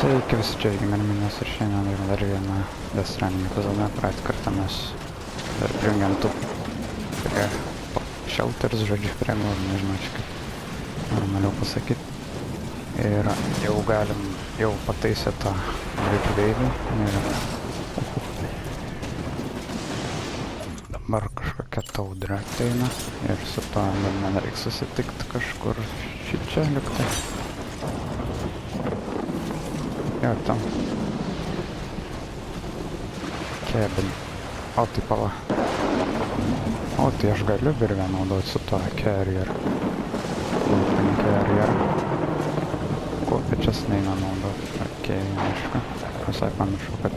Sveiki, visi, čia GeimerMenas ir šiandien yra dar viena Stranding epizoda. Praeitą kartą mes dar prijungiam tų prie shelters, žodžiu, prie mūsų, nežinau, čia kaip normaliau pasakyti. Ir jau pataisė tą veidį ir dabar kažkokia taudra ateina ir su to man reiks susitikti kažkur šičia liktai. Jo, tam. Cabin. O, tai pala. O, tai aš galiu virvę naudoti su to carrier. Open carrier. Kopiečias neina naudoti. Okei, aišku. Visai pamiršau, kad...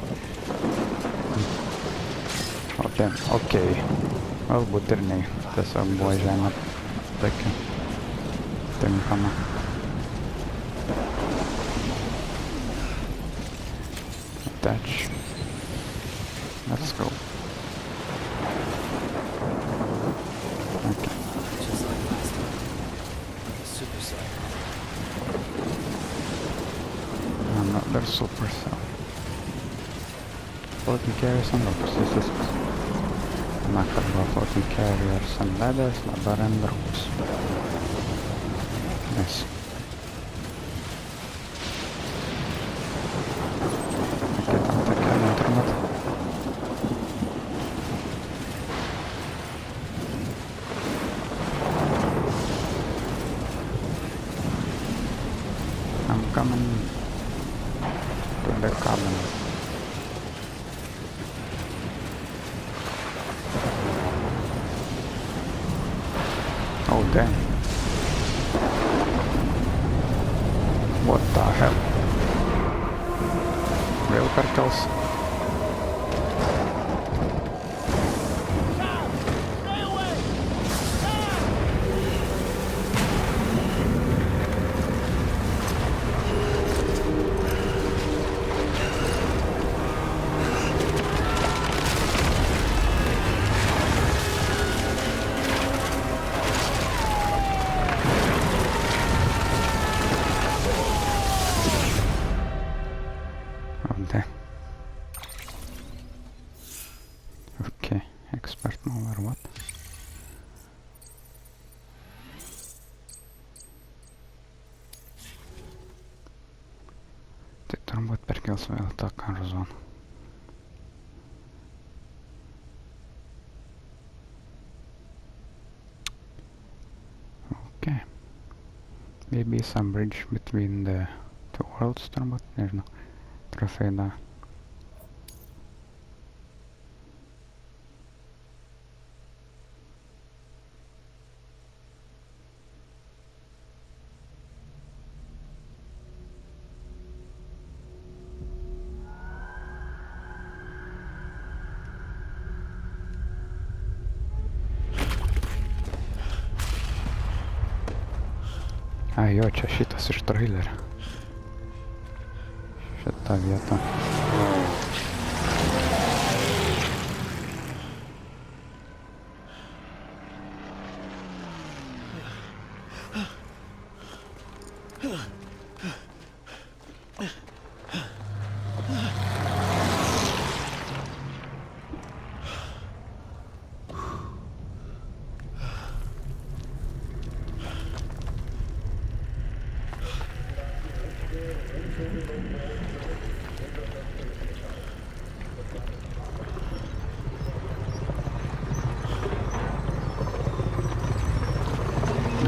Okei. Galbūt ir nei. Tiesiog buvo žemė tokia tinkama. Attach. Let's go. Okay. Just like last time. Super cell. Another super cell. Floating carriers and ropes. This is method of floating carriers and ladders, ladder and ropes. Nice. I'm coming to the cabin. Oh damn. What the hell? Real cartels? Okay, expert mode or what? Tai turbūt perkels vėl tą karo zoną. Okay. Maybe some bridge between the two worlds turbūt, nežinau. Trofėda. Ai, jo, čia šitas iš trailerio. Šita vieta.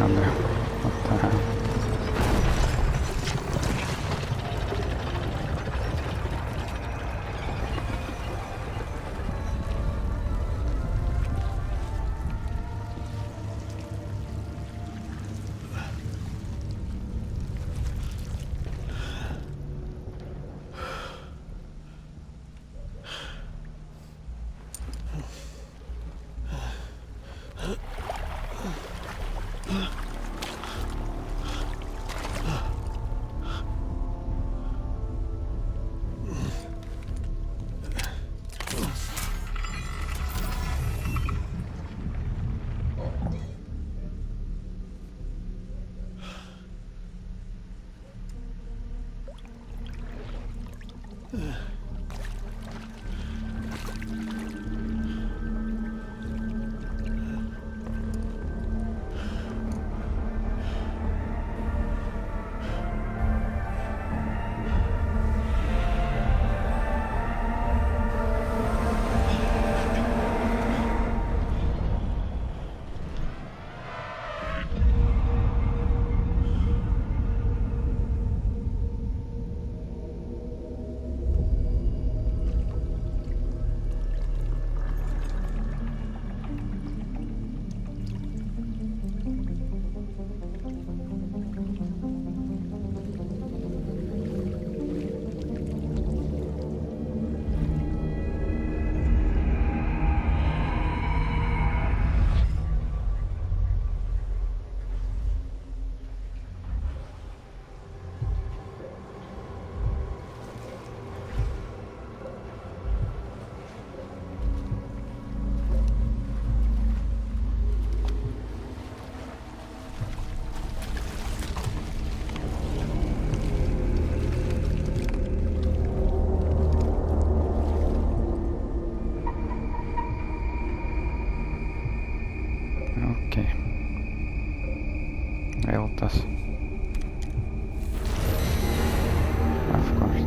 What the hell? Vėl tas. Of course.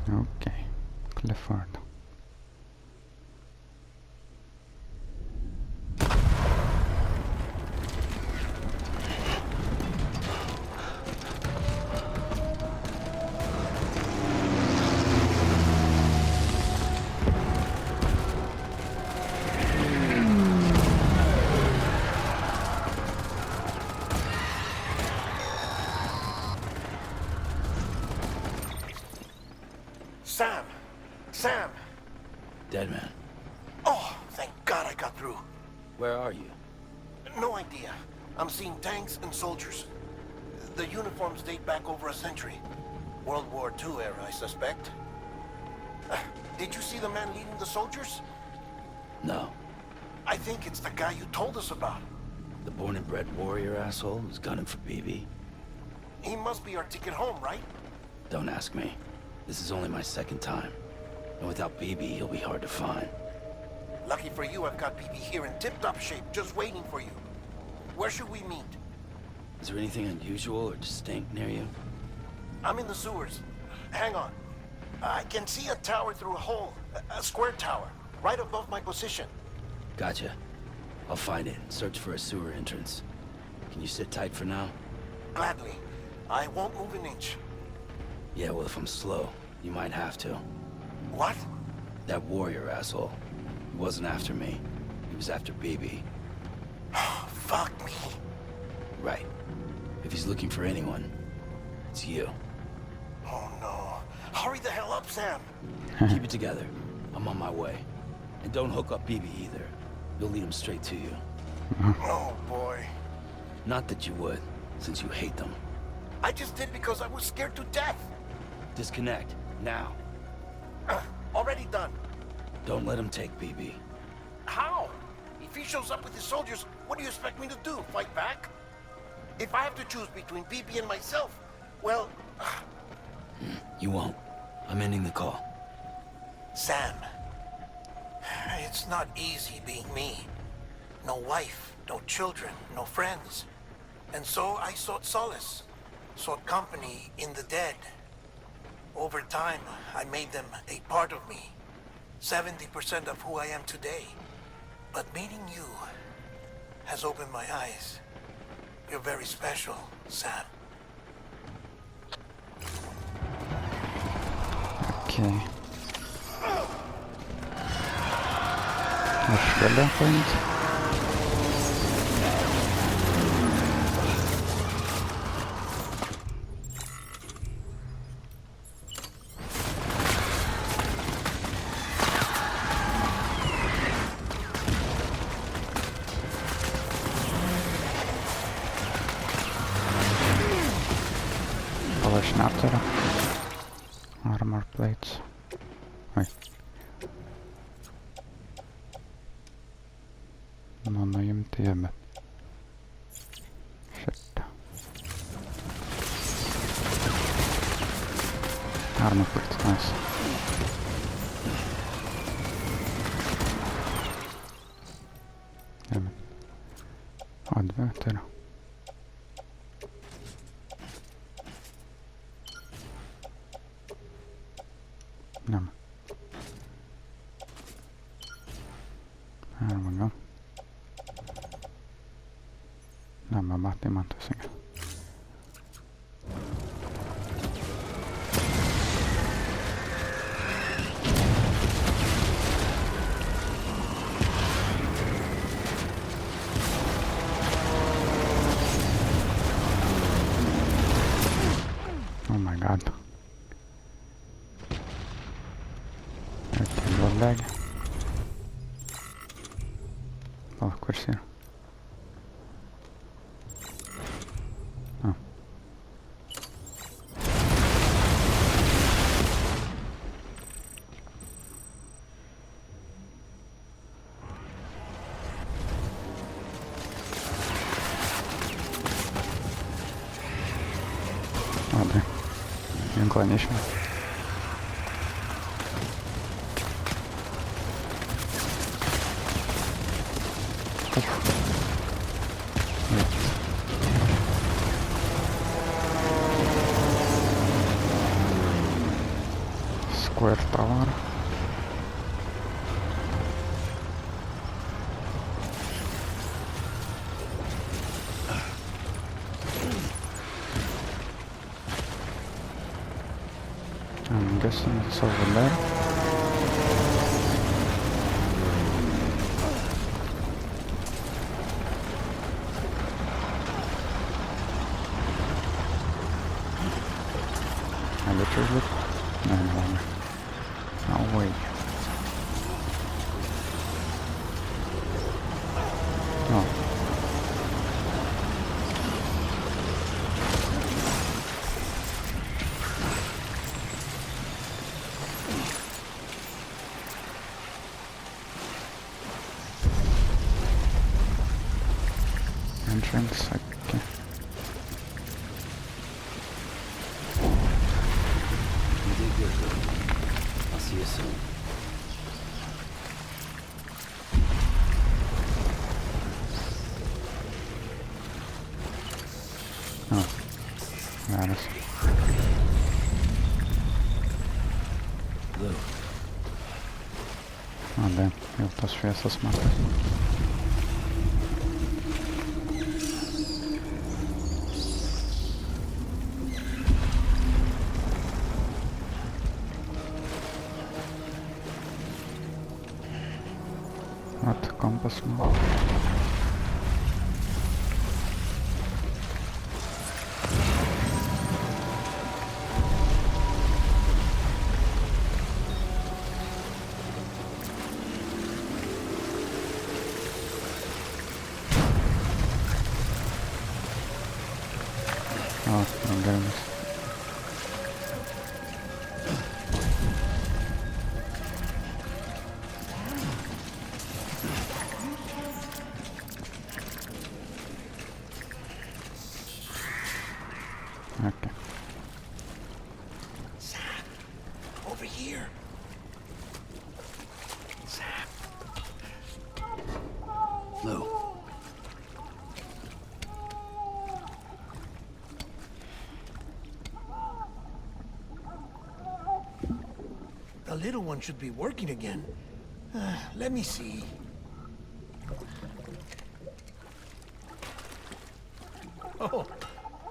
Okay, Clifford. Sam! Dead man. Oh, thank God I got through. Where are you? No idea. I'm seeing tanks and soldiers. The uniforms date back over a century. World War II era, I suspect. Did you see the man leading the soldiers? No. I think it's the guy you told us about. The born and bred warrior asshole who's gunning for BB? He must be our ticket home, right? Don't ask me. This is only my second time. And without BB, he'll be hard to find. Lucky for you, I've got BB here in tip-top shape, just waiting for you. Where should we meet? Is there anything unusual or distinct near you? I'm in the sewers. Hang on. I can see a tower through a hole. A square tower, right above my position. Gotcha. I'll find it and search for a sewer entrance. Can you sit tight for now? Gladly. I won't move an inch. Yeah, well, if I'm slow, you might have to. What? That warrior asshole. He wasn't after me. He was after BB. Fuck me. Right. If he's looking for anyone, it's you. Oh no. Hurry the hell up, Sam. Keep it together. I'm on my way. And don't hook up BB either. You'll lead him straight to you. Oh boy. Not that you would, since you hate them. I just did because I was scared to death. Disconnect, now. Already done. Don't let him take BB. How? If he shows up with his soldiers, what do you expect me to do? Fight back? If I have to choose between BB and myself, well... You won't. I'm ending the call. Sam, it's not easy being me. No wife, no children, no friends. And so I sought solace, sought company in the dead. Over time, I made them a part of me. 70% of who I am today. But meeting you has opened my eyes. You're very special, Sam. Okei. Aš galiu paimti. Aš neturiu armor plates. Oi. Nu, nuimti jie, bet... Shit. Armor plates, nice. Jie, bet... O, dvi turiu. Nема. There we go. Nема, matai man tas įgė. Oh my god. Bag. Oh, kurs yra? Oh. O, tai. Ginklą neišmė. Square tower. I'm guessing it's over there. I literally... No, no, no. No way. No. Entrance, okay. You did good, girl. I'll see you soon. Oh, Dalis. Lou. O, da, jau tos šviesas matas. Vat, kompas man. O, geras. Okay. Sam, over here. Sam. Lou. The little one should be working again. Let me see.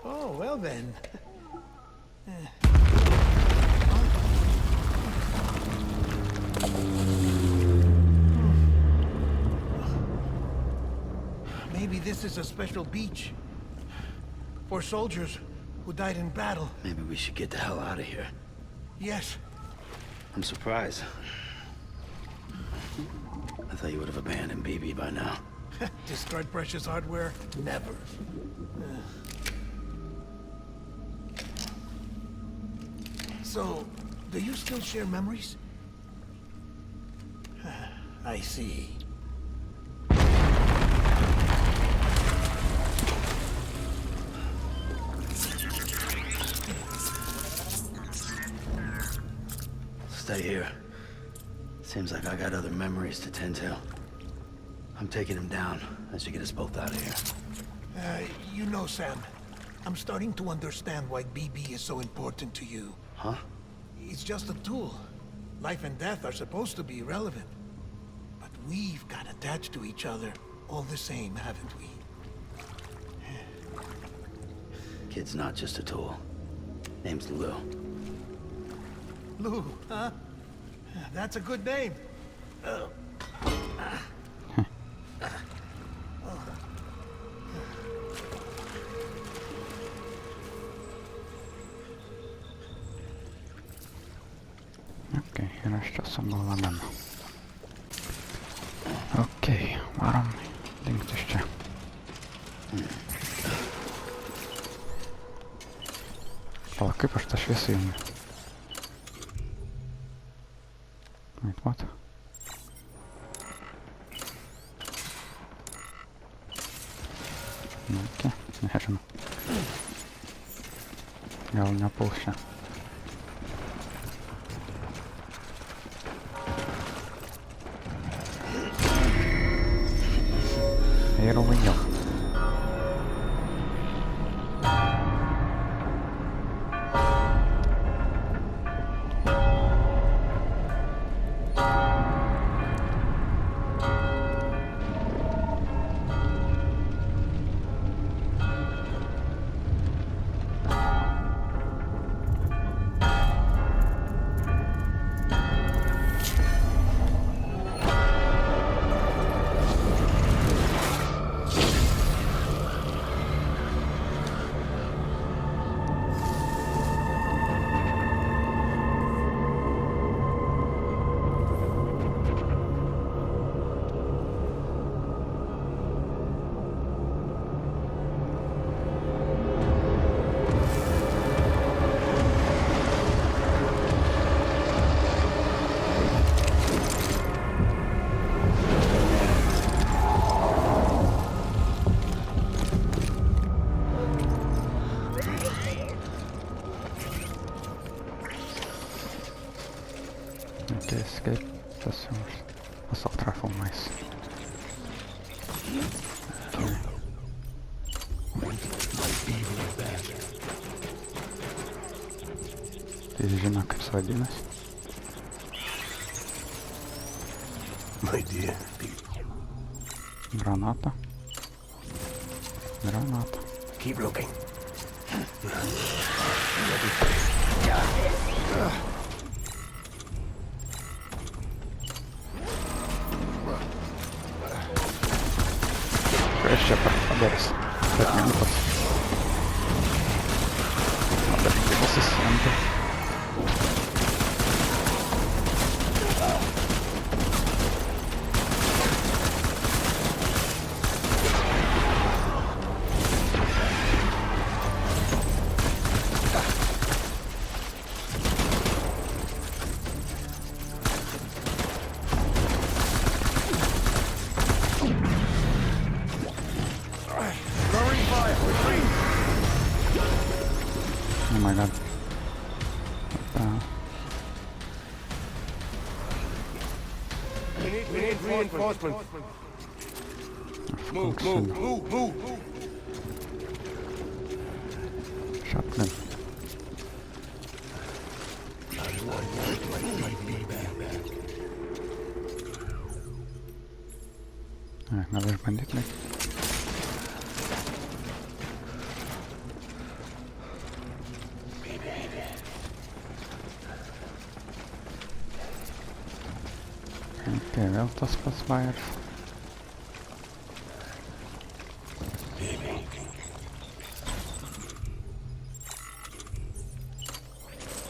Oh, well then. Maybe this is a special beach for soldiers who died in battle. Maybe we should get the hell out of here. Yes. I'm surprised. I thought you would have abandoned BB by now. Destroyed precious hardware? Never. So, do you still share memories? I see. Stay here. Seems like I got other memories to tend to. I'm taking him down. That should get us both out of here. You know, Sam, I'm starting to understand why BB is so important to you. Huh? It's just a tool. Life and death are supposed to be irrelevant. But we've got attached to each other all the same, haven't we? Kid's not just a tool. Name's Lou. Lou, huh? That's a good name. Okej, reszta była meno. Okej, varom dalinkites čia. Pala, kaip aš tą šviesą įjungiu? Wait, what? Okej, nežinau. Gal nepuls čia. Ir uvažiuoju. Okay, escape. Tas jau assault rifle, nice. Okay. Tai žino, kaip jis vadinasi. My dear. Granata. Granata. Keep looking. Kas čia padarys? Bet nenupas. O dar kitas ant. Oh my god. We need reinforcement. Move. Shotgun. Gal išbandyt laik. Okay, vėl tas pats vajaras.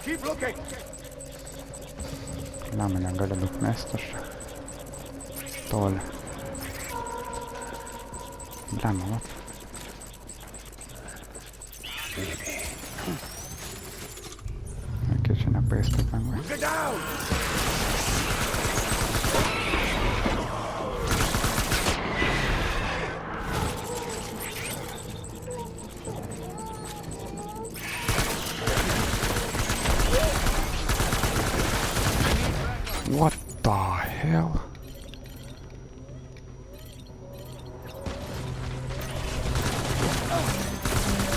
Keep looking. Lemą negaliu daug mesti aš čia. Toli. Lemą, vat. Okay, čia nepaės taip lengvai. Get down. What the hell?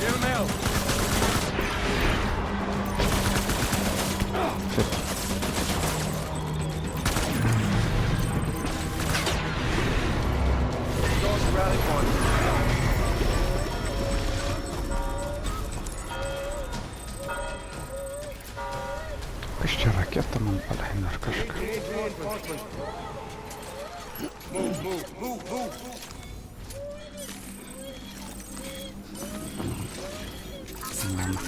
Give him help. Shit. Go to rally point. Kas čia raketą man paleina ar kažką? We need reinforcements. Move, move, move, move. Lemą.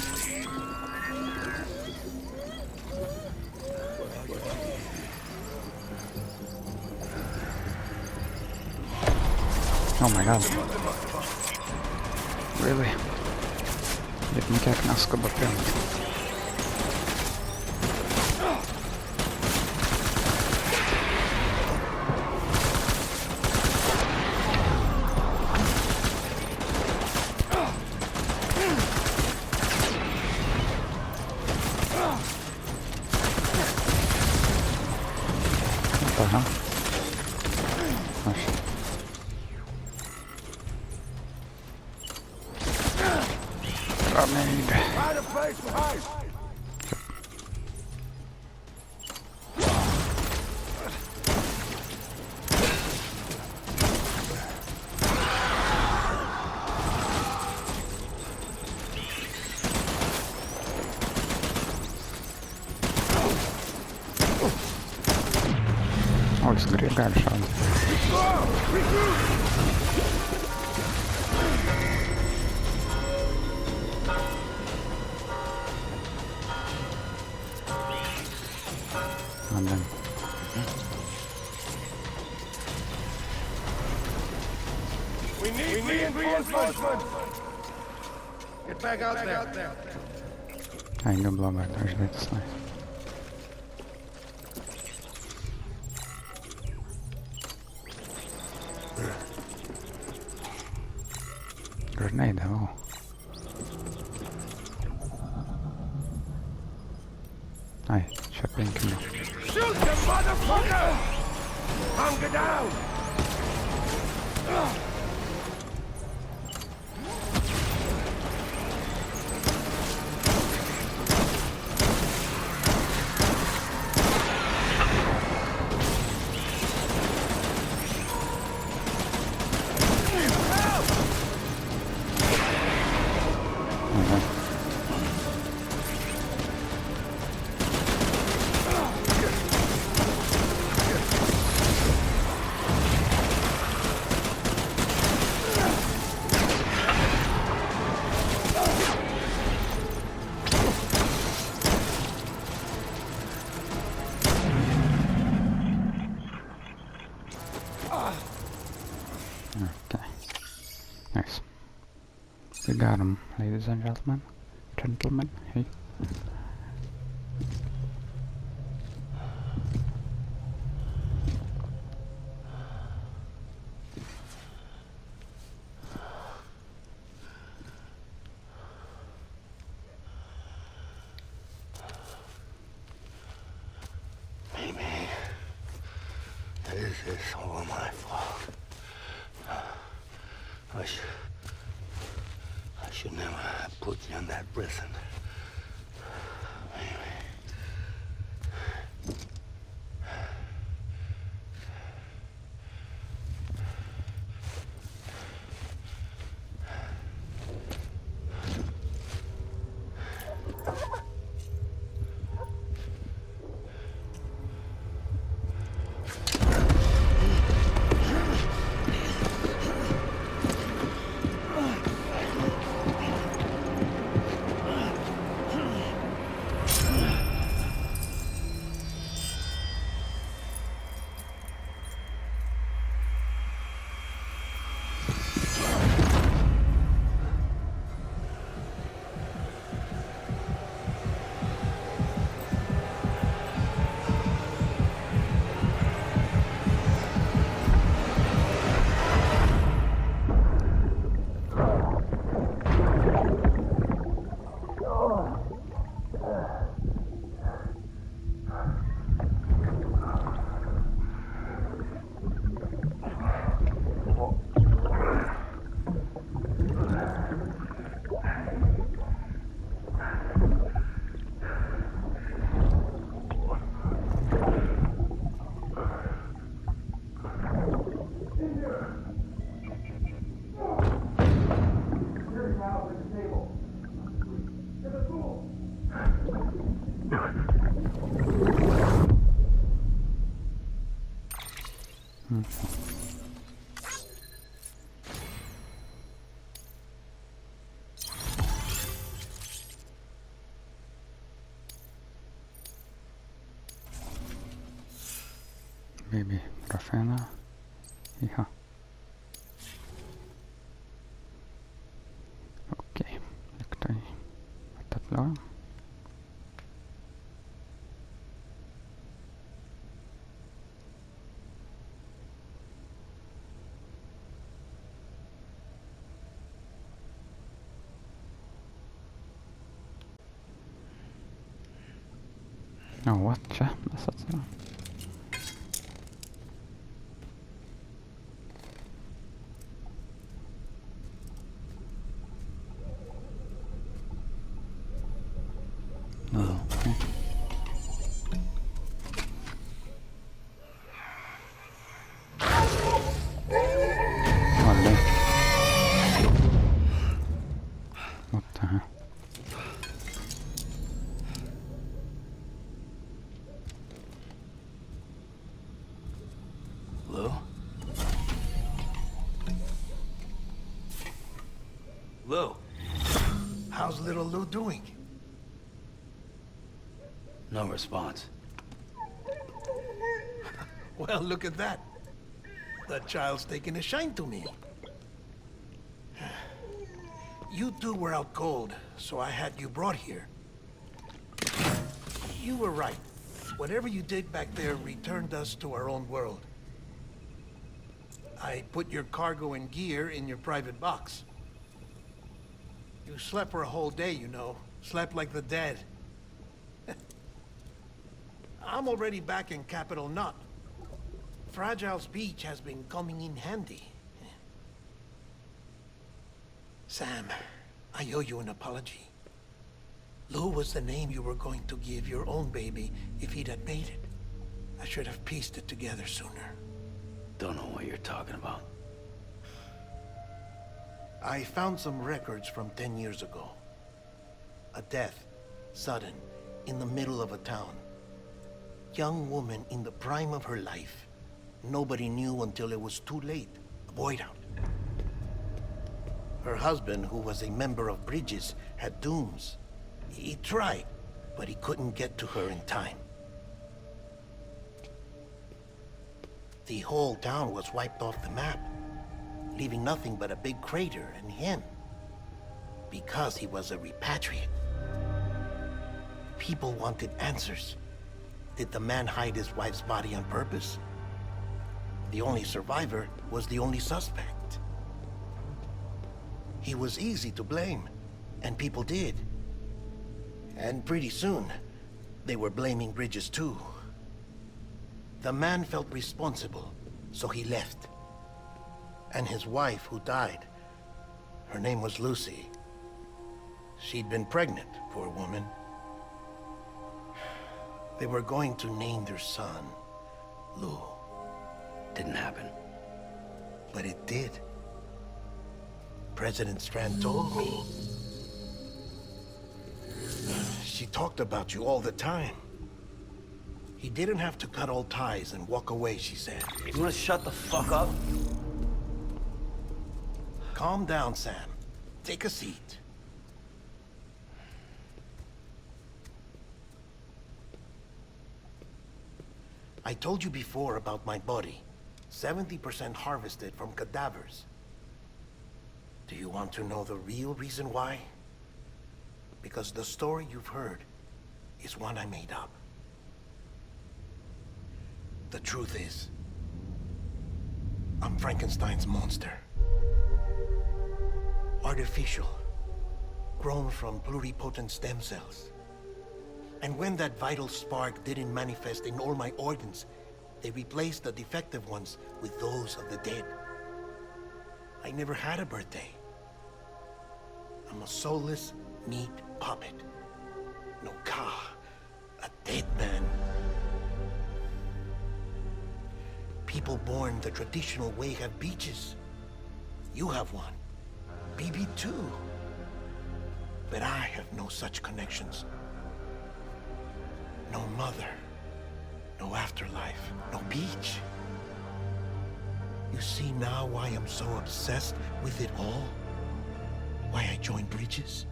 Oh my god. Really? Bet nikiek neskuba priimti. Aha. Aš. Grenade. Find a place to hide. O, jis gali šaudyti. Vandens. We need reinforcements. Get back out there. Ai, neblogai, žinai, snai. Grenade, oh. Ai, čia aplinkiniu. Shoot them, motherfucker! Hunker down! Okay. Nice. We got him, ladies and gentlemen. Gentlemen, hey. Maybe this is all my fault. I should never have put you in that prison. Baby grafena. Ihan. Okei, jak tady takhle. No what, čo? What the hell? Lou? Lou? How's little Lou doing? No response. Well, look at that. That child's taking a shine to me. You two were out cold, so I had you brought here. You were right. Whatever you did back there returned us to our own world. I put your cargo and gear in your private box. You slept for a whole day, you know. Slept like the dead. I'm already back in Capital Knot. Fragile's beach has been coming in handy. Sam, I owe you an apology. Lou was the name you were going to give your own baby if he'd had made it. I should have pieced it together sooner. Don't know what you're talking about. I found some records from 10 years ago. A death, sudden, in the middle of a town. Young woman in the prime of her life. Nobody knew until it was too late. A void out. Her husband, who was a member of Bridges, had dooms. He tried, but he couldn't get to her in time. The whole town was wiped off the map, leaving nothing but a big crater and him. Because he was a repatriate. People wanted answers. Did the man hide his wife's body on purpose? The only survivor was the only suspect. He was easy to blame, and people did. And pretty soon, they were blaming Bridges too. The man felt responsible, so he left. And his wife, who died, her name was Lucy. She'd been pregnant, poor woman. They were going to name their son Lou. Didn't happen. But it did. President Strand told me. She talked about you all the time. He didn't have to cut all ties and walk away, she said. You wanna shut the fuck up? Calm down, Sam. Take a seat. I told you before about my body. 70% harvested from cadavers. Do you want to know the real reason why? Because the story you've heard is one I made up. The truth is, I'm Frankenstein's monster. Artificial, grown from pluripotent stem cells. And when that vital spark didn't manifest in all my organs, they replaced the defective ones with those of the dead. I never had a birthday. I'm a soulless meat puppet. No car, a dead man. People born the traditional way have beaches. You have one. BB too. But I have no such connections. No mother, no afterlife, no beach. see now why I'm so obsessed with it all? Why I joined Bridges?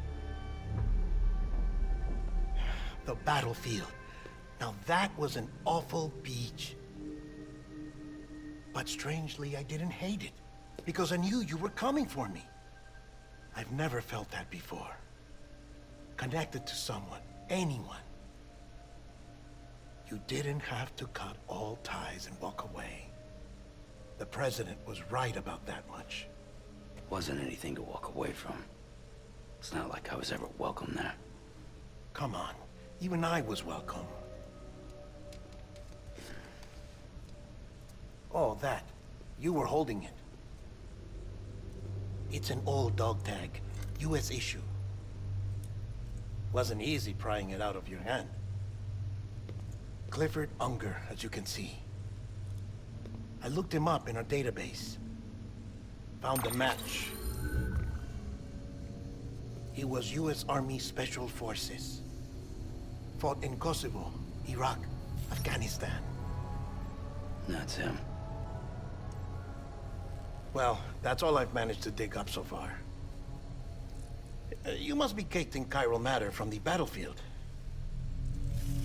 The battlefield. Now that was an awful beach. But strangely, I didn't hate it, because I knew you were coming for me. I've never felt that before. Connected to someone, anyone. You didn't have to cut all ties and walk away. The president was right about that much. It wasn't anything to walk away from. It's not like I was ever welcome there. Come on, even I was welcome. Oh, that. You were holding it. It's an old dog tag, US issue. Wasn't easy prying it out of your hand. Clifford Unger, as you can see. I looked him up in our database. Found a match. He was US Army Special Forces. Fought in Kosovo, Iraq, Afghanistan. That's him. Well, that's all I've managed to dig up so far. You must be caked in chiral matter from the battlefield.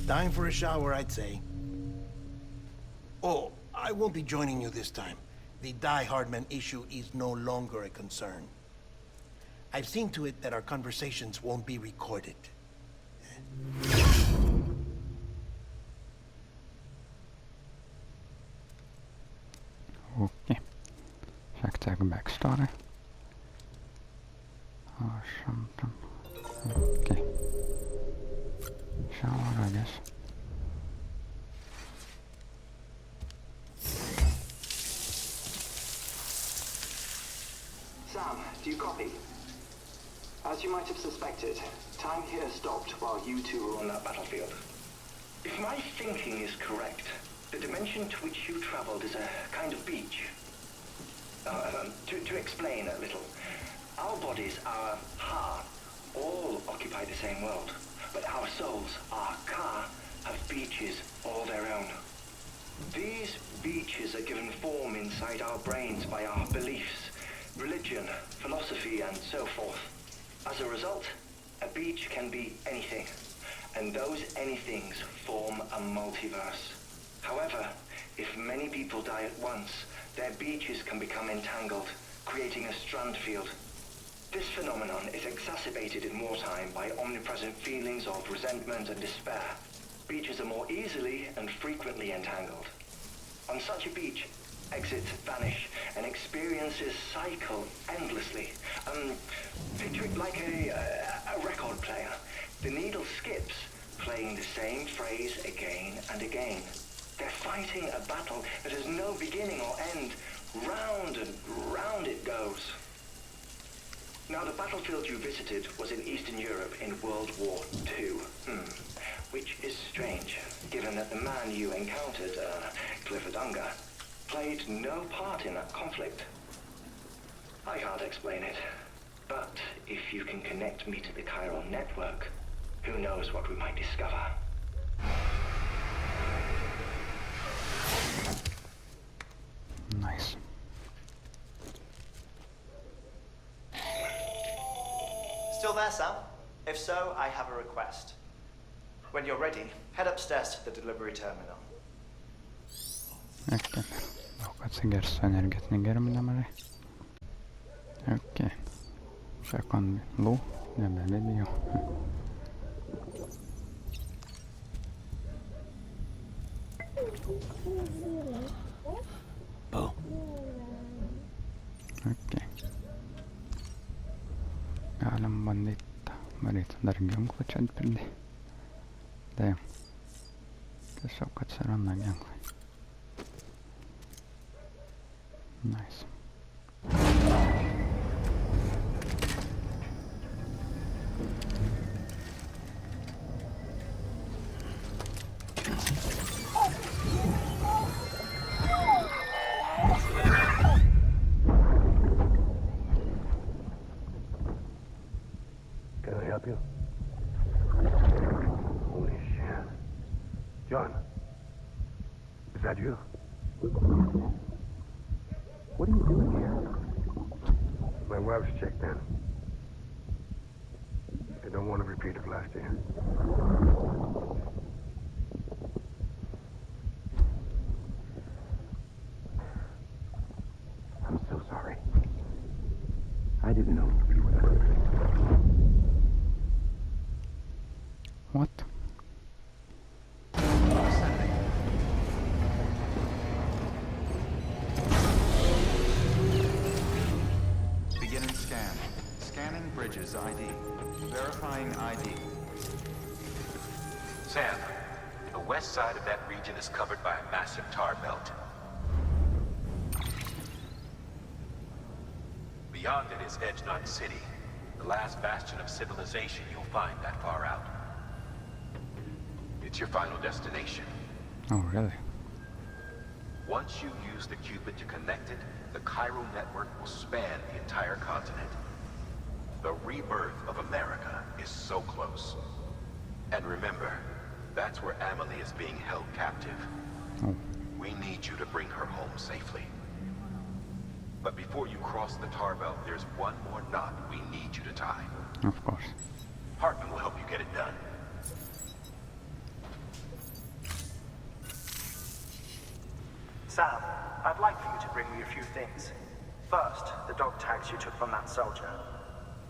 Time for a shower, I'd say. Oh, I won't be joining you this time. The Heartman issue is no longer a concern. I've seen to it that our conversations won't be recorded. Okay. Check the backstory. Or something. Okay. Shower, I guess. Sam, do you copy? As you might have suspected, time here stopped while you two were on that battlefield. If my thinking is correct, the dimension to which you traveled is a kind of beach. To explain a little, our bodies, our heart, all occupy the same world, but our souls, our ka, have beaches all their own. These beaches are given form inside our brains by our beliefs, religion, philosophy, and so forth. As a result, a beach can be anything, and those anythings form a multiverse. However, if many people die at once, their beaches can become entangled, creating a strand field. This phenomenon is exacerbated in wartime by omnipresent feelings of resentment and despair. Beaches are more easily and frequently entangled. On such a beach, exits vanish and experiences cycle endlessly. Picture it like a record player. The needle skips, playing the same phrase again and again. They're fighting a battle that has no beginning or end. Round and round it goes. Now, the battlefield you visited was in Eastern Europe in World War II. Which is strange, given that the man you encountered, Clifford Unger, played no part in that conflict. I can't explain it, but if you can connect me to the chiral network, who knows what we might discover. Nice. Still there, Sam? If so, I have a request. When you're ready, head upstairs to the delivery terminal. Okei. Daug atsigersiu energetinį gėrimą nemažai. Okei. Check on low. Nebebijau. Bo. Okei. Galim bandyti varyti dar ginklų čia atpildį. Dėjau. Tiesiog atsiranda ginklai. Nice. Can I help you? Holy shit. John, is that you? What are you doing here? My wife's checked in. I don't want to repeat of last year. I'm so sorry. I didn't know you were that. What? Beginning scan. Scanning bridges ID. Verifying ID. Sam, the west side of that region is covered by a massive tar belt. Beyond it is Edgenut City, the last bastion of civilization you'll find that far out. It's your final destination. Oh, really? Once you use the Cupid to connect it, the chiral network will span the entire continent. The rebirth of America is so close. And remember, that's where Amelie is being held captive. Oh. We need you to bring her home safely. But before you cross the tar belt, there's one more knot we need you to tie. Of course. Heartman will help you get it done. Sam, I'd like for you to bring me a few things. First, the dog tags you took from that soldier.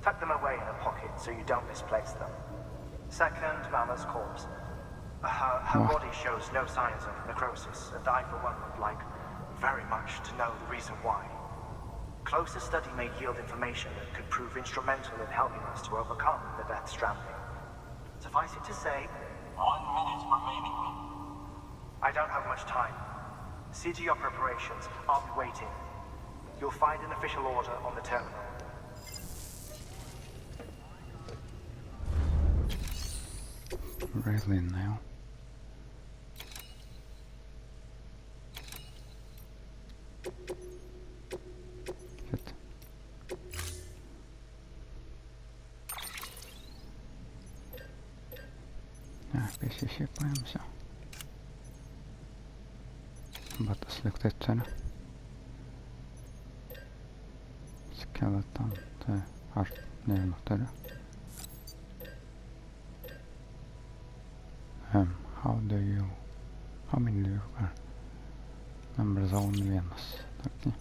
Tuck them away in a pocket so you don't misplace them. Second, Mama's corpse. Her body shows no signs of necrosis, and I, for one, would like very much to know the reason why. Closer study may yield information that could prove instrumental in helping us to overcome the Death Stranding. Suffice it to say, 1 minute remaining. I don't have much time. See to your preparations. I'll be waiting. You'll find an official order on the terminal. Really now? Shit. PC paimsiu. Batas liktai turi. Skeleton, tai aš nežinau turiu. How many do you got? Number zone 1. Tarki.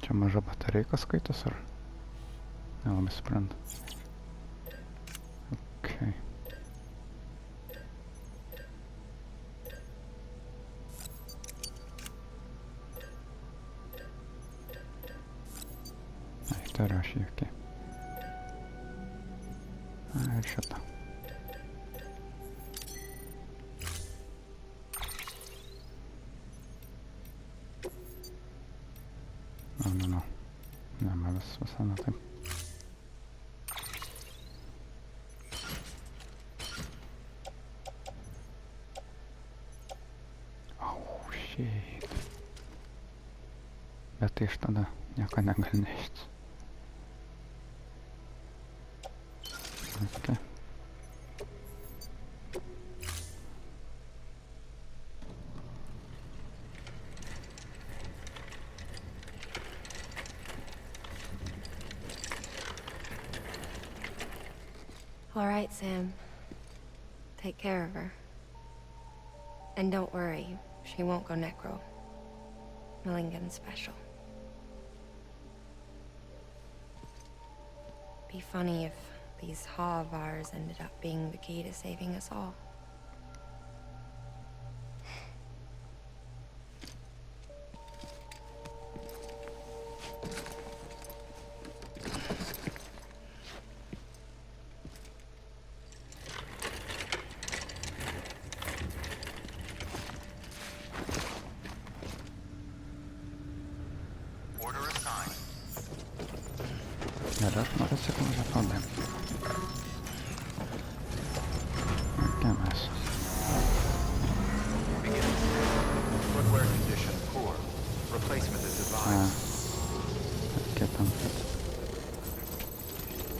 Čia maža batareika skaitos ar? Nelabai suprantu. Okay. Ai, turiu aš jį, okei. Ir šitą. No. Ne, man visai ne taip. Oh, shit. Bet iš tada nieko negali nešti. Okay. All right, Sam. Take care of her. And don't worry, she won't go necro. Milligan special. Be funny if these Ha of ours ended up being the key to saving us all. Teraz może sekundę podam. GeimerMenas. Footwear condition poor. Replacement is advised. Jakie tam?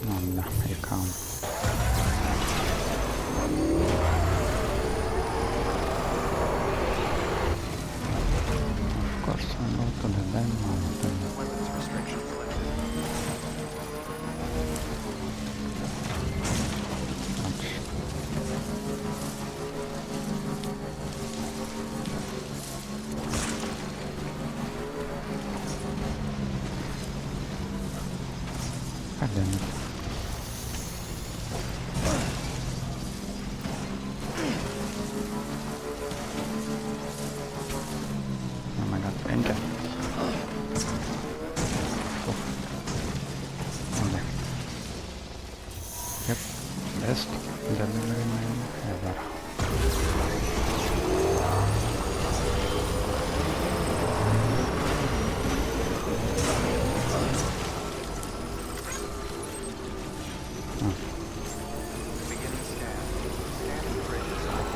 Dobra, jechałem. Go to the den, Weapons restrictions lifted. God damn it. Oh my god, engine. Okay. Yep, best delivery man ever. Beginning scan. Scanning bridges ID.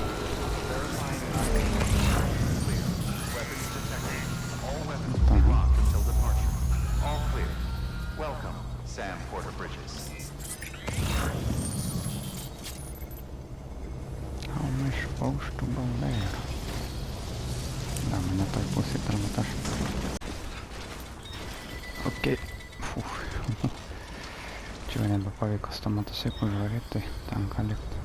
Verifying ID. Clear. Weapons detected. All weapons will be locked until departure. All clear. Welcome, Sam Porter Bridges. How am I supposed to go there? Dame na toj pusė turbūt aš. Okei. Čia jau nebepavyko su to motociklu žvarėti, tai tenka likti.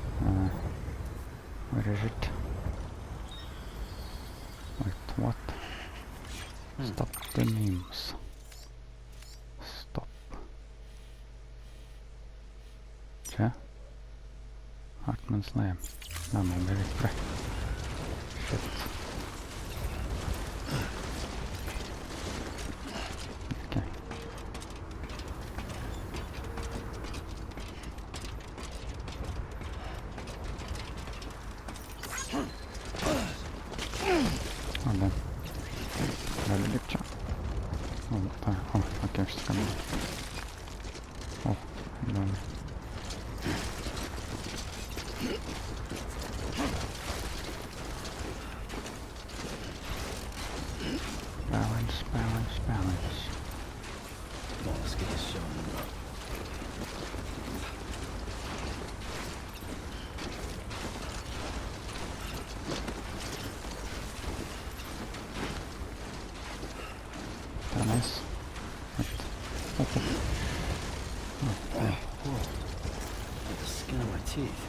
Where is it? Wait, what? Stop the names. Stop. Čia? Heartman's name. Na, man beveik prie. Shit. Okay. Oh, then. Gali likt čia. Okei, aš skambinu. Įdomu. Balance. Come on, let's get this show up. Nice. Like the skin of my teeth.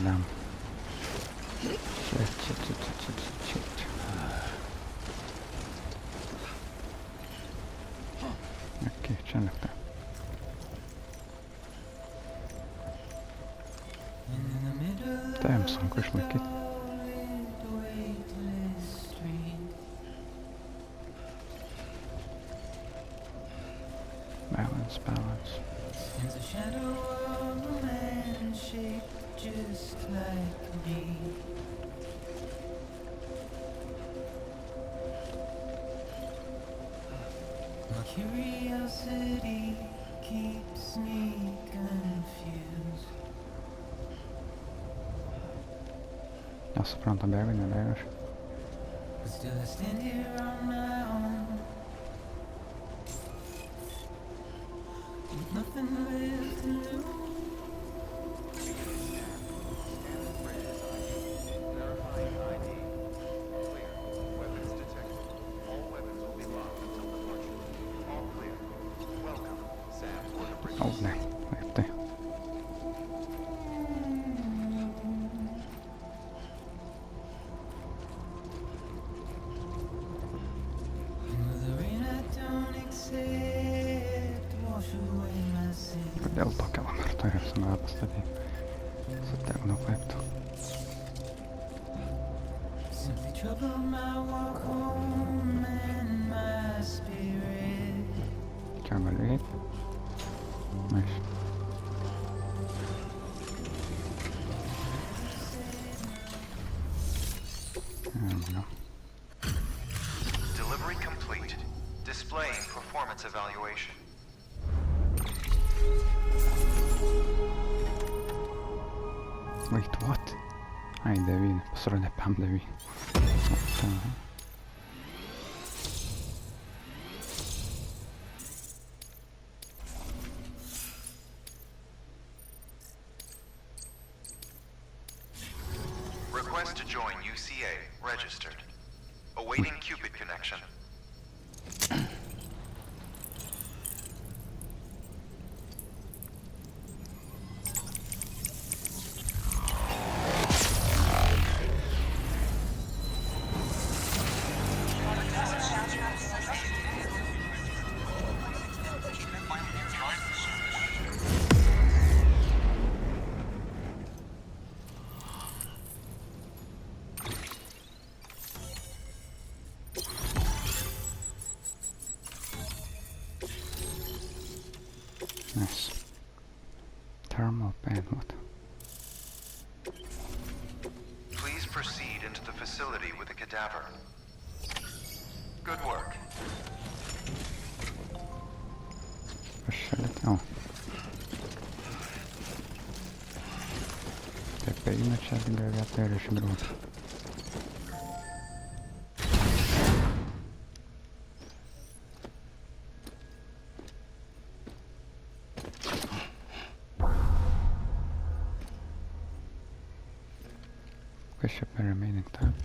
Damn. Shit. Okei, čia likta. Tai jam sunku išlaikyti. Balance. There's a shadow of a man shaped just like me. My curiosity keeps me confused. Nesuprantu, bėga, nebėga aš. But still I stand here on my own, with nothing left to lose. Verifying ID. Clear. Weapons detected. All weapons will be locked until departure. All clear. Welcome, Sam Porter Bridges. Oh, ne, taip tai. Kodėl tokią lamartą ir sunau pastatyti? Su tiek daug laiptų. Čia galiu eiti? Nice. No. Delivery complete. Displaying performance evaluation. Wait, what? Ai, 9. Pasirodė PM 9. Request to join UCA registered. Awaiting Cupid connection. Nice. Thermal bandwidth. Please proceed into the facility with the cadaver. Good work. Pašalėt. O. Taip, eina čia atgal vietą ir išgriūt. Kas čia per remaining time?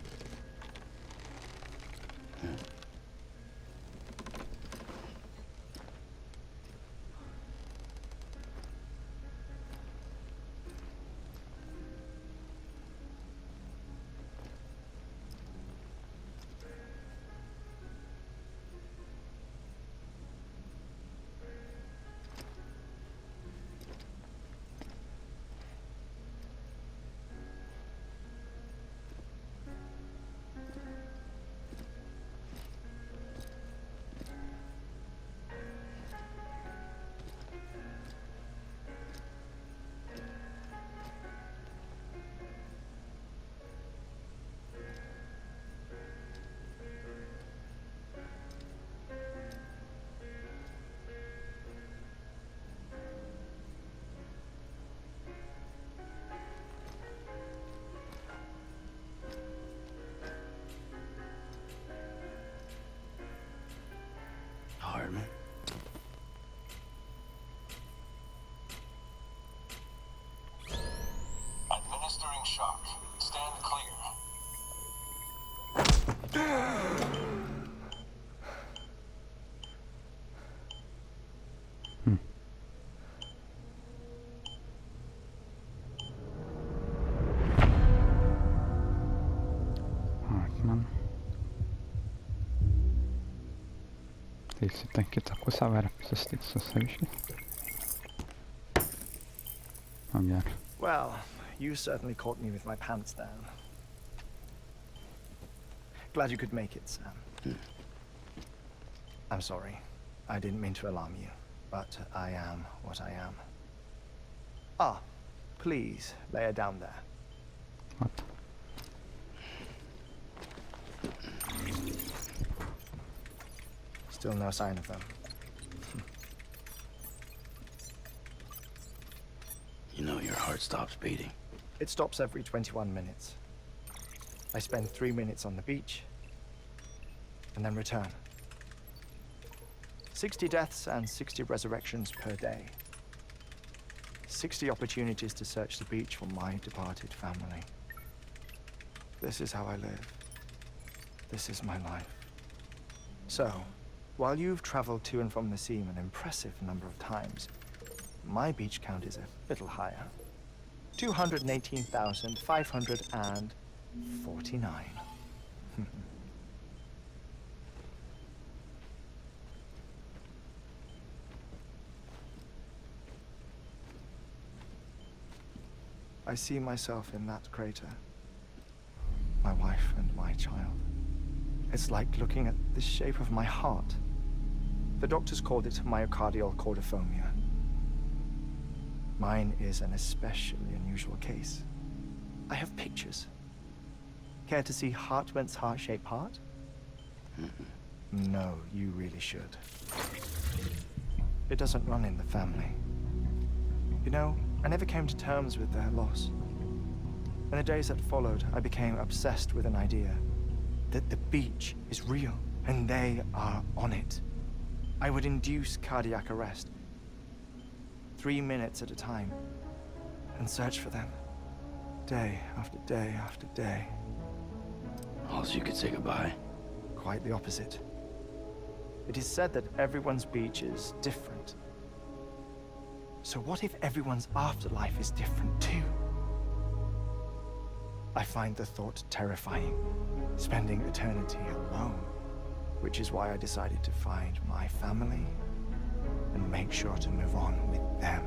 Heartman. Administering shock. Stand clear. Heartman. Tai sitten kitą pusę verė susitikt su saviškiais. O gerai. Well, you certainly caught me with my pants down. Glad you could make it, Sam. I'm sorry. I didn't mean to alarm you, but I am what I am. Ah, please lay her down there. What? Still no sign of them. You know your heart stops beating. It stops every 21 minutes. I spend 3 minutes on the beach, and then return. 60 deaths and 60 resurrections per day. 60 opportunities to search the beach for my departed family. This is how I live. This is my life. So, while you've traveled to and from the sea an impressive number of times, my beach count is a little higher. 218,549. I see myself in that crater. My wife and my child. It's like looking at the shape of my heart. The doctors called it myocardial cordiformia. Mine is an especially unusual case. I have pictures. Care to see Heartman's heart-shaped heart? No, you really should. It doesn't run in the family. You know, I never came to terms with their loss. In the days that followed, I became obsessed with an idea that the beach is real and they are on it. I would induce cardiac arrest, 3 minutes at a time, and search for them, day after day after day. Also, you could say goodbye. Quite the opposite. It is said that everyone's beach is different. So what if everyone's afterlife is different too? I find the thought terrifying, spending eternity alone, which is why I decided to find my family and make sure to move on with them.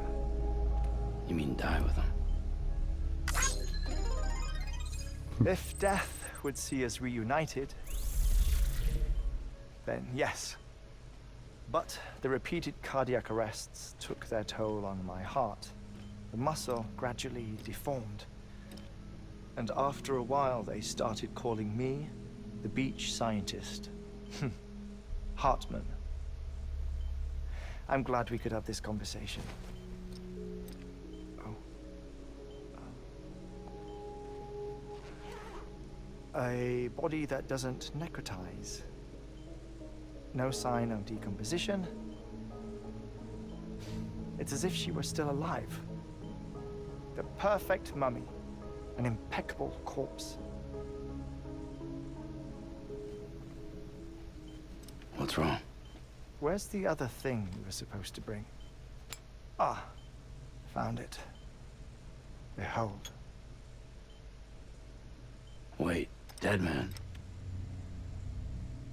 You mean die with them? If death would see us reunited, then yes. But the repeated cardiac arrests took their toll on my heart. The muscle gradually deformed. And after a while, they started calling me the beach scientist. Heartman. I'm glad we could have this conversation. A body that doesn't necrotize. No sign of decomposition. It's as if she were still alive. The perfect mummy. An impeccable corpse. What's wrong? Where's the other thing you were supposed to bring? Ah, found it. Behold. Wait, dead man?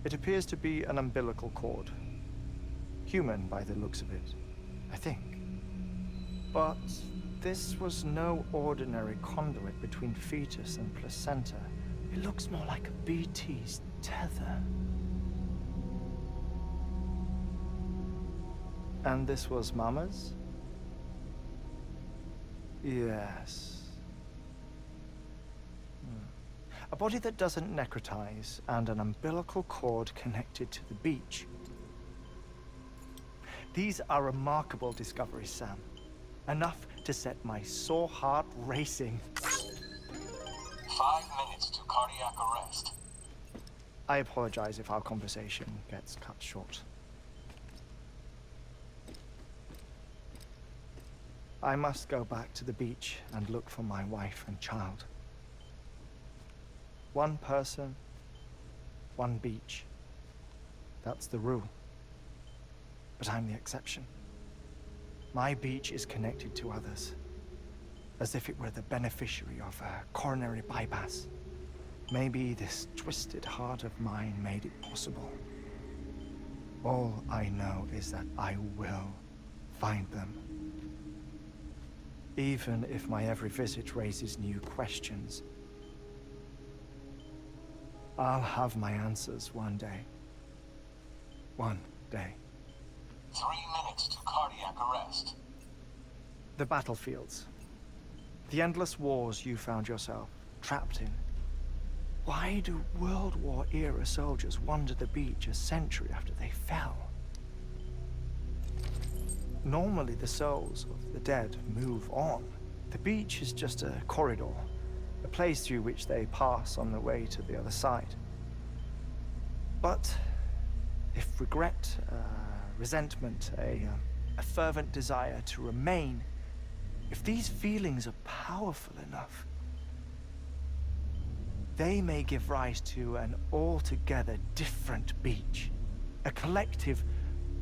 It appears to be an umbilical cord. Human by the looks of it, I think. But this was no ordinary conduit between fetus and placenta. It looks more like a BT's tether. And this was Mama's? Yes. A body that doesn't necrotize and an umbilical cord connected to the beach. These are remarkable discoveries, Sam. Enough to set my sore heart racing. 5 minutes to cardiac arrest. I apologize if our conversation gets cut short. I must go back to the beach and look for my wife and child. One person, one beach. That's the rule. But I'm the exception. My beach is connected to others, as if it were the beneficiary of a coronary bypass. Maybe this twisted heart of mine made it possible. All I know is that I will find them. Even if my every visit raises new questions, I'll have my answers one day. One day. 3 minutes to cardiac arrest. The battlefields. The endless wars you found yourself trapped in. Why do World War era soldiers wander the beach a century after they fell? Normally the souls of the dead move on. The beach is just a corridor, a place through which they pass on the way to the other side. But if regret, resentment, a fervent desire to remain, if these feelings are powerful enough, they may give rise to an altogether different beach, a collective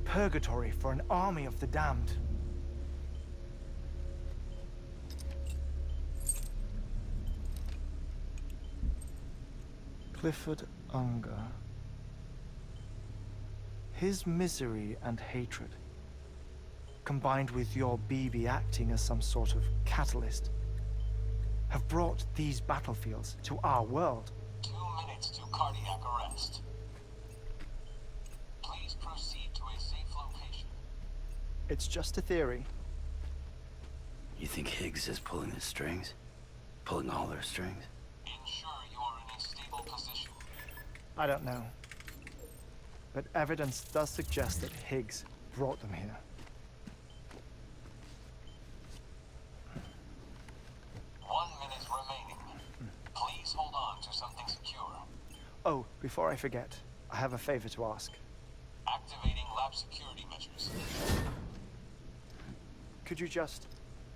purgatory for an army of the damned. Clifford Unger. His misery and hatred, combined with your BB acting as some sort of catalyst, have brought these battlefields to our world. 2 minutes to cardiac arrest. Please proceed to a safe location. It's just a theory. You think Higgs is pulling the strings? Pulling all their strings? Ensure you are in a stable position. I don't know. But evidence does suggest that Higgs brought them here. 1 minute remaining. Please hold on to something secure. Oh, before I forget, I have a favor to ask. Activating lab security measures. Could you just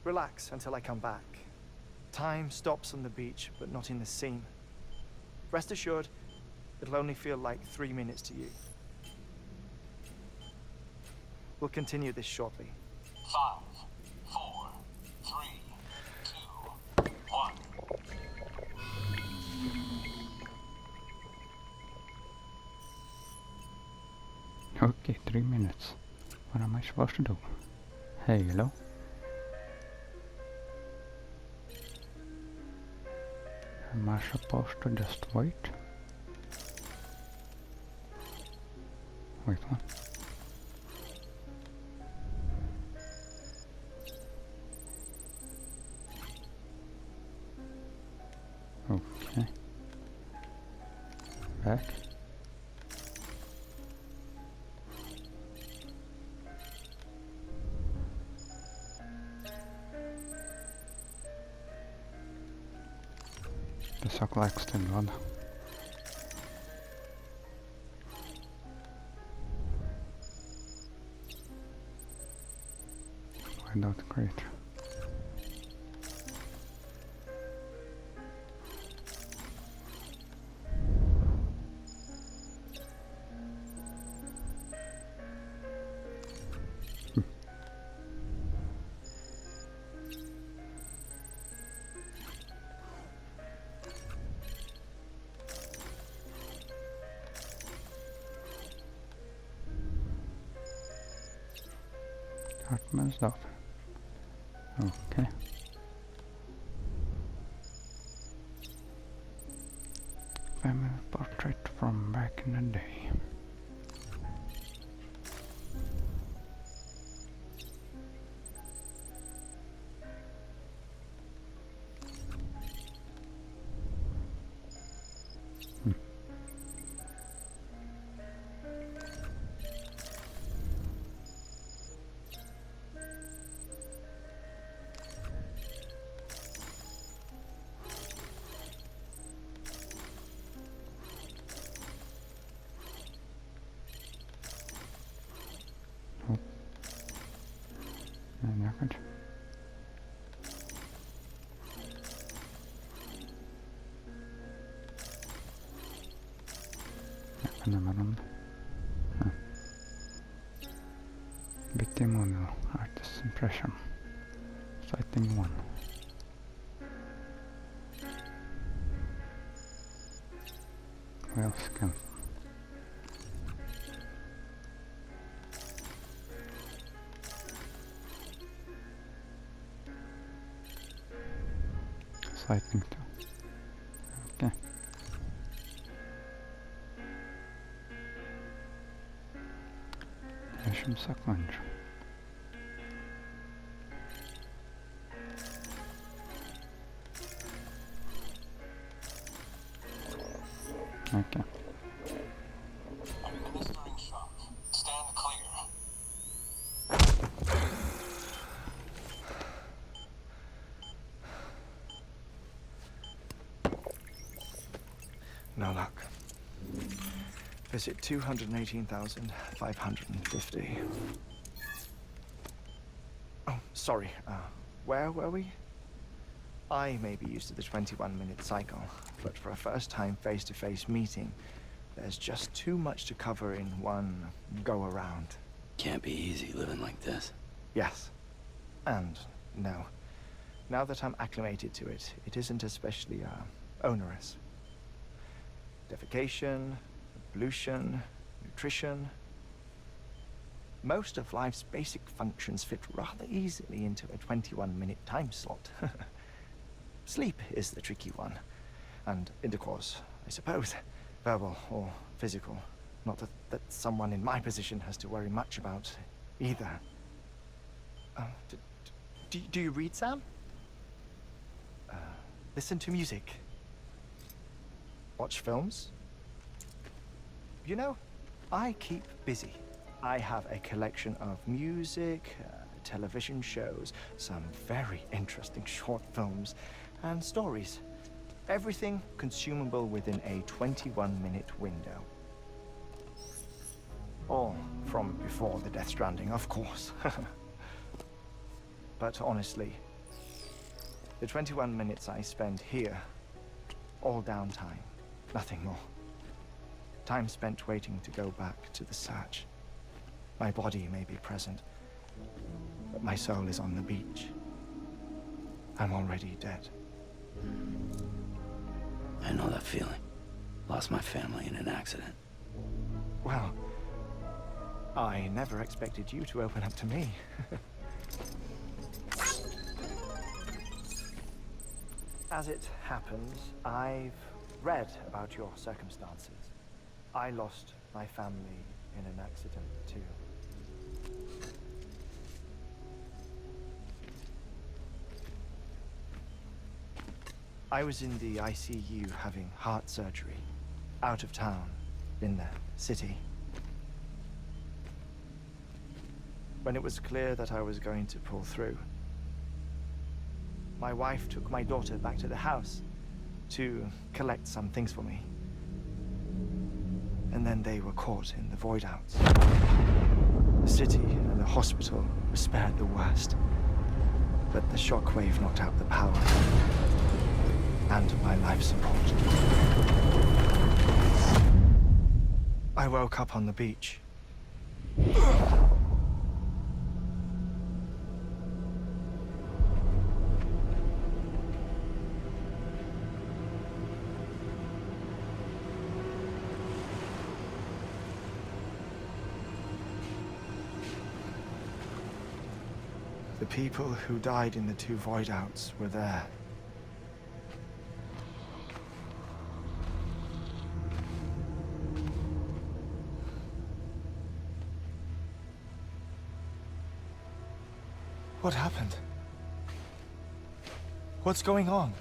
relax until I come back? Time stops on the beach, but not in the scene. Rest assured, It'll only feel like 3 minutes to you. We'll continue this shortly. 5, 4, 3, 2, 1. Okay, 3 minutes. What am I supposed to do? Hey, hello? Am I supposed to just wait? Wait, what? Okay. Back. Tiesiog laksto duoda. Without creature. Heartman's daughter. Okay. Family portrait from back in the day. Някъде. Някъде намерам. BT model, artist impression. Sighting 1. Well skilled. Sighting 2. Okay. Yaşım saklanca. Okay. Administering shock. Stand clear. No luck. Visit 218,550. Oh, sorry. Where were we? I may be used to the 21-minute cycle, but for a first-time face-to-face meeting, there's just too much to cover in one go-around. Can't be easy living like this. Yes. And no. Now that I'm acclimated to it, it isn't especially onerous. Defecation, pollution, nutrition. Most of life's basic functions fit rather easily into a 21-minute time slot. Sleep is the tricky one. And intercourse, I suppose. Verbal or physical. Not that someone in my position has to worry much about either. Do you read, Sam? Listen to music. Watch films? You know, I keep busy. I have a collection of music, television shows, some very interesting short films, and stories. Everything consumable within a 21-minute window. All from before the Death Stranding, of course. But honestly, the 21 minutes I spend here, all downtime, nothing more. Time spent waiting to go back to the search. My body may be present, but my soul is on the beach. I'm already dead. I know that feeling. Lost my family in an accident. Well, I never expected you to open up to me. As it happens, I've read about your circumstances. I lost my family in an accident too. I was in the ICU having heart surgery, out of town, in the city. When it was clear that I was going to pull through, my wife took my daughter back to the house to collect some things for me. And then they were caught in the void-outs. The city and the hospital were spared the worst, but the shockwave knocked out the power and my life support. I woke up on the beach. The people who died in the two void-outs were there. What happened? What's going on?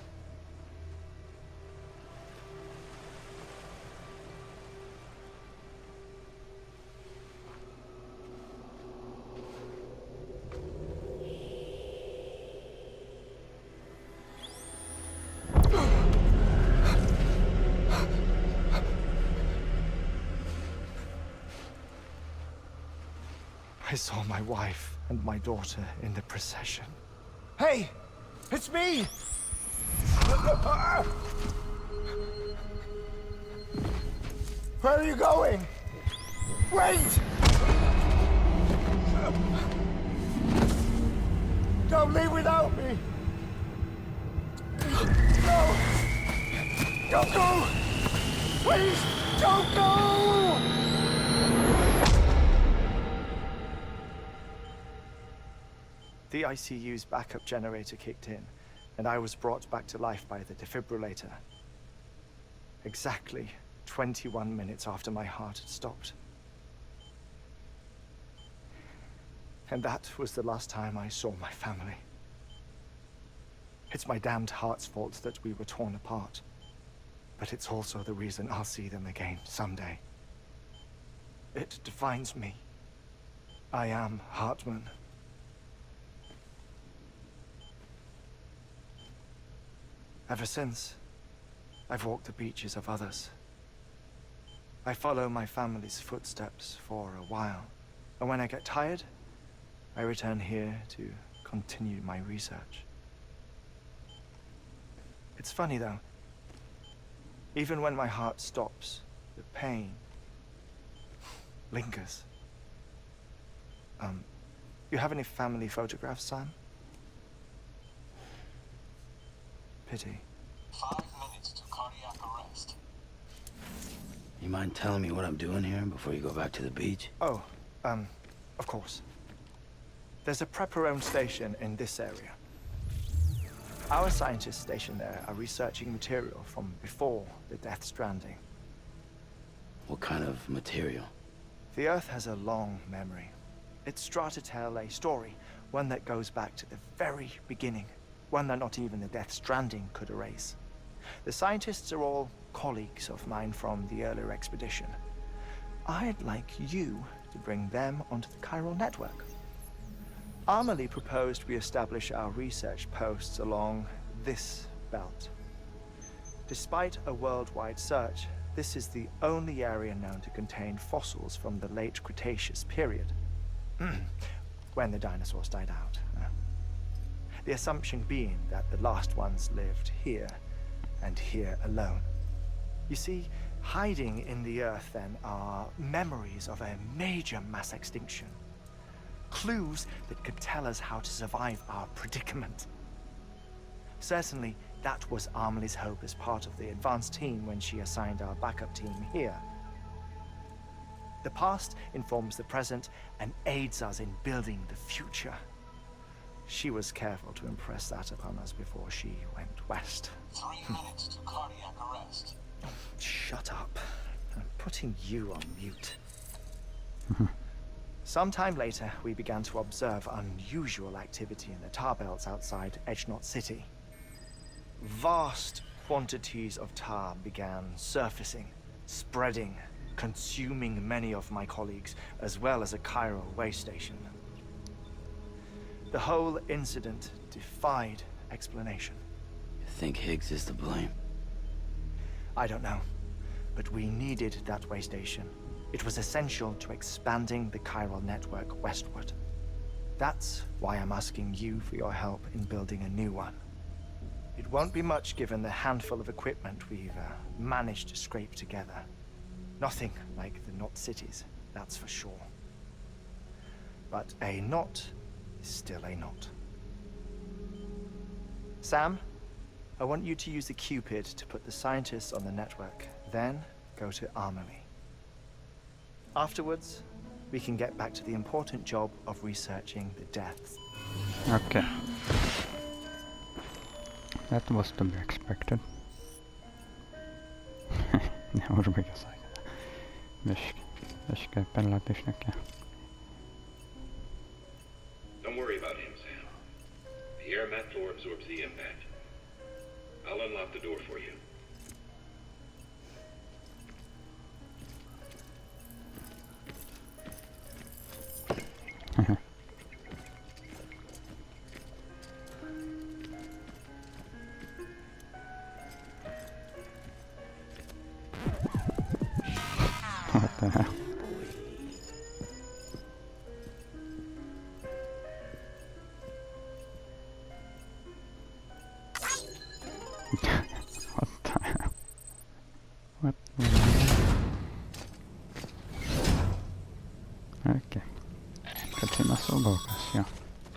I saw my wife and my daughter in the procession. Hey! It's me! Where are you going? Wait! Don't leave without me! No! Don't go! Please, don't go! The ICU's backup generator kicked in, and I was brought back to life by the defibrillator. Exactly 21 minutes after my heart had stopped. And that was the last time I saw my family. It's my damned heart's fault that we were torn apart, but it's also the reason I'll see them again someday. It defines me. I am Heartman. Ever since, I've walked the beaches of others. I follow my family's footsteps for a while, and when I get tired, I return here to continue my research. It's funny though, even when my heart stops, the pain lingers. You have any family photographs, Sam? Pity. 5 minutes to cardiac arrest. You mind telling me what I'm doing here before you go back to the beach? Oh, of course. There's a prepper-owned station in this area. Our scientists stationed there are researching material from before the Death Stranding. What kind of material? The Earth has a long memory. It's trying to tell a story, one that goes back to the very beginning. One that not even the Death Stranding could erase. The scientists are all colleagues of mine from the earlier expedition. I'd like you to bring them onto the chiral network. Amelie proposed we establish our research posts along this belt. Despite a worldwide search, this is the only area known to contain fossils from the late Cretaceous period, when the dinosaurs died out. The assumption being that the last ones lived here, and here alone. You see, Hiding in the earth, then, are memories of a major mass extinction. Clues that could tell us how to survive our predicament. Certainly, that was Amelie's hope as part of the advanced team when she assigned our backup team here. The past informs the present and aids us in building the future. She was careful to impress that upon us before she went west. 3 minutes to cardiac arrest. Shut up. I'm putting you on mute. Sometime later, we began to observe unusual activity in the tar belts outside Edgenot City. Vast quantities of tar began surfacing, spreading, consuming many of my colleagues, as well as a chiral way station. The whole incident defied explanation. You think Higgs is to blame? I don't know, but we needed that way station. It was essential to expanding the chiral network westward. That's why I'm asking you for your help in building a new one. It won't be much given the handful of equipment we've managed to scrape together. Nothing like the knot cities, that's for sure. But a knot is still a knot. Sam, I want you to use the Cupid to put the scientists on the network, then go to Amelie. Afterwards, we can get back to the important job of researching the deaths. Okay. That was to be expected. Neužbaigė sakė. Biškai per lėtai šnekė. Don't worry about him, Sam. The air mat floor absorbs the impact. I'll unlock the door for you. What the hell? What the hell? What the hell? Okay. Katrina Sobokas, yeah.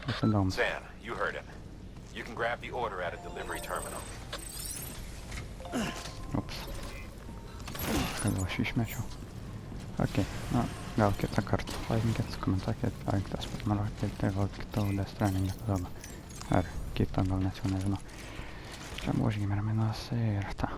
That's a dome. Sam, you heard him. You can grab the order at a delivery terminal. Ups. Gal aš išmečiau. Okei, no, gal kitą kartą. Laikinkit, komentuokit, dalinkites, prenumeruoti, tai gal kito Stranding epizoda. Ar kito, gal net jau nežinau. Čia buvo GeimerMenas ir ta.